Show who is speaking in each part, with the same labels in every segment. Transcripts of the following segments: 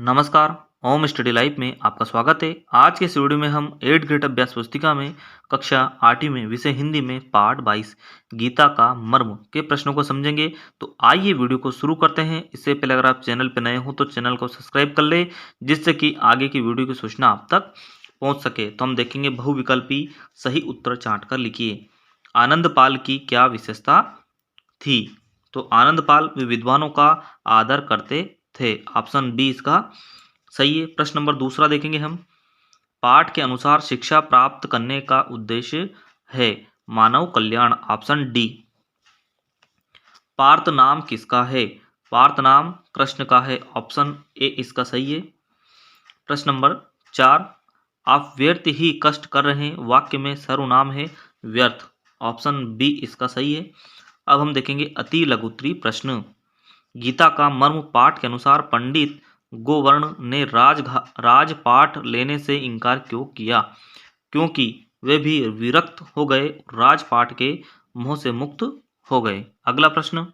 Speaker 1: नमस्कार। Home study life में आपका स्वागत है। आज के इस वीडियो में हम 8th ग्रेड अभ्यास पुस्तिका में कक्षा 8वीं में विषय हिंदी में पाठ 22 गीता का मर्म के प्रश्नों को समझेंगे। तो आइए वीडियो को शुरू करते हैं। इससे पहले अगर आप चैनल पर नए हो तो चैनल को सब्सक्राइब कर ले, जिससे कि आगे की वीडियो की सूचना आप तक पहुँच सके। तो हम देखेंगे बहुविकल्पी सही उत्तर छाँट कर लिखिए। आनंदपाल की क्या विशेषता थी? तो आनंदपाल विद्वानों का आदर करते थे। ऑप्शन बी इसका सही है। प्रश्न नंबर दूसरा देखेंगे हम। पाठ के अनुसार शिक्षा प्राप्त करने का उद्देश्य है मानव कल्याण। Option D. पार्थ नाम किसका है? पार्थ नाम कृष्ण का है। ऑप्शन ए इसका सही है। प्रश्न नंबर 4। आप व्यर्थ ही कष्ट कर रहे हैं वाक्य में सर्वनाम है व्यर्थ। ऑप्शन बी इसका सही है। अब हम देखेंगे अति लघुत्तरी प्रश्न। गीता का मर्म पाठ के अनुसार पंडित गोवर्ण ने राजपाठ लेने से इनकार क्यों किया? क्योंकि वे भी विरक्त हो गए, राजपाठ के मोह से मुक्त हो गए। अगला प्रश्न।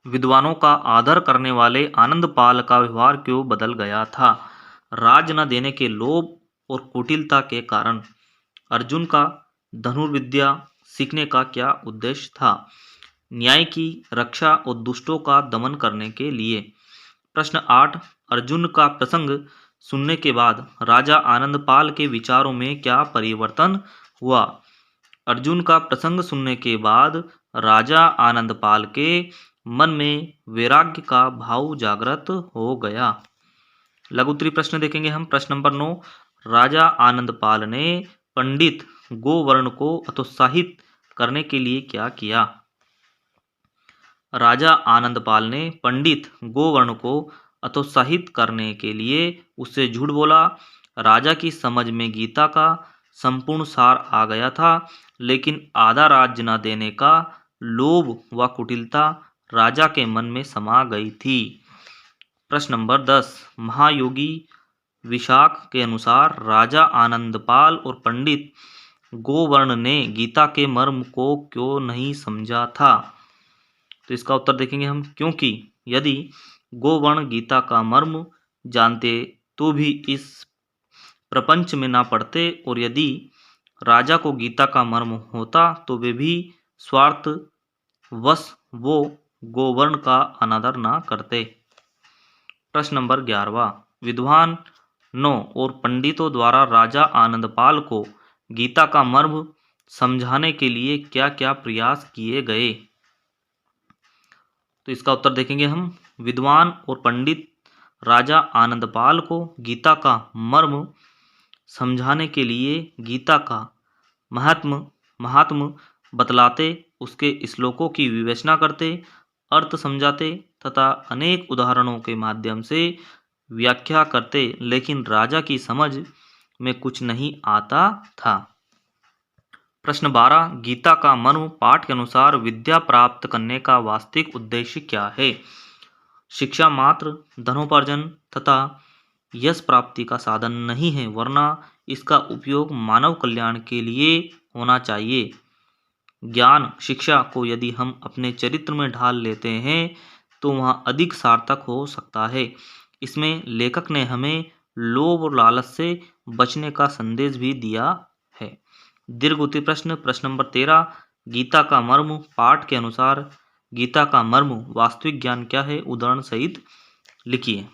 Speaker 1: विद्वानों का आदर करने वाले आनंदपाल का व्यवहार क्यों बदल गया था? राज न देने के लोभ और कुटिलता के कारण। अर्जुन का धनुर्विद्या सीखने का क्या उद्देश्य था? न्याय की रक्षा और दुष्टों का दमन करने के लिए। प्रश्न 8। अर्जुन का प्रसंग सुनने के बाद राजा आनंदपाल के विचारों में क्या परिवर्तन हुआ? अर्जुन का प्रसंग सुनने के बाद राजा आनंदपाल के मन में वैराग्य का भाव जागृत हो गया। लघुत्तरी प्रश्न देखेंगे हम। प्रश्न नंबर 9। राजा आनंदपाल ने पंडित गोवर्ण को हतोत्साहित करने के लिए क्या किया? राजा आनंदपाल ने पंडित गोवर्ण को हतोत्साहित करने के लिए उससे झूठ बोला। राजा की समझ में गीता का संपूर्ण सार आ गया था, लेकिन आधा राज्य न देने का लोभ व कुटिलता राजा के मन में समा गई थी। प्रश्न नंबर 10। महायोगी विशाख के अनुसार राजा आनंदपाल और पंडित गोवर्ण ने गीता के मर्म को क्यों नहीं समझा था? तो इसका उत्तर देखेंगे हम। क्योंकि यदि गोवर्ण गीता का मर्म जानते तो भी इस प्रपंच में ना पढ़ते, और यदि राजा को गीता का मर्म होता तो वे भी स्वार्थवश वो गोवर्ण का अनादर ना करते। प्रश्न नंबर 11। विद्वानों और पंडितों द्वारा राजा आनंदपाल को गीता का मर्म समझाने के लिए क्या क्या प्रयास किए गए? तो इसका उत्तर देखेंगे हम। विद्वान और पंडित राजा आनंदपाल को गीता का मर्म समझाने के लिए गीता का महात्म बतलाते, उसके श्लोकों की विवेचना करते, अर्थ समझाते तथा अनेक उदाहरणों के माध्यम से व्याख्या करते, लेकिन राजा की समझ में कुछ नहीं आता था। प्रश्न 12। गीता का मर्म पाठ के अनुसार विद्या प्राप्त करने का वास्तविक उद्देश्य क्या है? शिक्षा मात्र धनोपार्जन तथा यश प्राप्ति का साधन नहीं है, वरना इसका उपयोग मानव कल्याण के लिए होना चाहिए। ज्ञान शिक्षा को यदि हम अपने चरित्र में ढाल लेते हैं तो वह अधिक सार्थक हो सकता है। इसमें लेखक ने हमें लोभ और लालच से बचने का संदेश भी दिया है। दीर्घ प्रश्न। प्रश्न नंबर 13। गीता का मर्म पाठ के अनुसार गीता का मर्म वास्तविक ज्ञान क्या है? उदाहरण सहित लिखिए।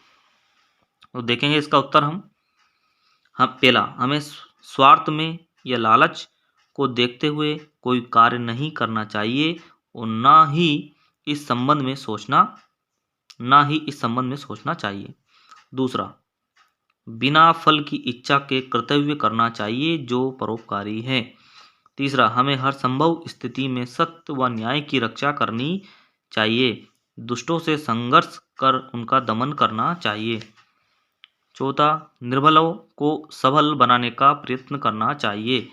Speaker 1: तो देखेंगे इसका उत्तर हम पहला, हमें स्वार्थ में या लालच को देखते हुए कोई कार्य नहीं करना चाहिए और ना ही इस संबंध में सोचना चाहिए। दूसरा, बिना फल की इच्छा के कर्तव्य करना चाहिए जो परोपकारी है। तीसरा, हमें हर संभव स्थिति में सत्य व न्याय की रक्षा करनी चाहिए। दुष्टों से संघर्ष कर उनका दमन करना चाहिए। चौथा, निर्बलों को सबल बनाने का प्रयत्न करना चाहिए।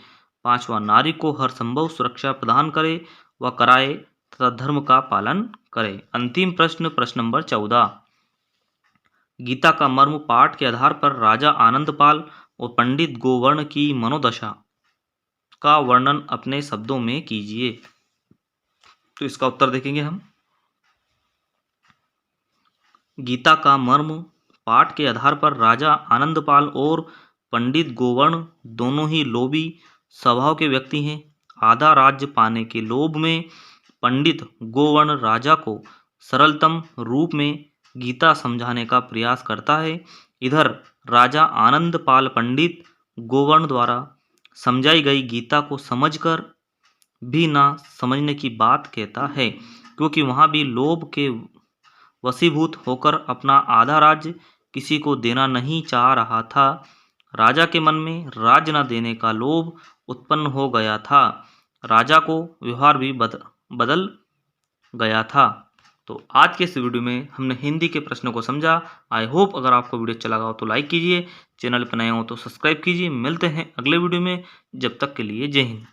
Speaker 1: पांचवा, नारी को हर संभव सुरक्षा प्रदान करे व कराए तथा धर्म का पालन करे। अंतिम प्रश्न, प्रश्न नंबर 14। गीता का मर्म पाठ के आधार पर राजा आनंदपाल और पंडित गोवर्ण की मनोदशा का वर्णन अपने शब्दों में कीजिए। तो इसका उत्तर देखेंगे हम। गीता का मर्म पाठ के आधार पर राजा आनंदपाल और पंडित गोवर्ण दोनों ही लोभी स्वभाव के व्यक्ति हैं। आधा राज्य पाने के लोभ में पंडित गोवर्ण राजा को सरलतम रूप में गीता समझाने का प्रयास करता है। इधर राजा आनंदपाल पंडित गोवर्ण द्वारा समझाई गई गीता को समझकर भी ना समझने की बात कहता है, क्योंकि वहां भी लोभ के वशीभूत होकर अपना आधा राज्य किसी को देना नहीं चाह रहा था। राजा के मन में राज्य न देने का लोभ उत्पन्न हो गया था। राजा को व्यवहार भी बदल गया था। तो आज के इस वीडियो में हमने हिंदी के प्रश्नों को समझा। आई होप अगर आपको वीडियो अच्छा लगा हो तो लाइक कीजिए, चैनल पर नए हो तो सब्सक्राइब कीजिए। मिलते हैं अगले वीडियो में, जब तक के लिए जय हिंद।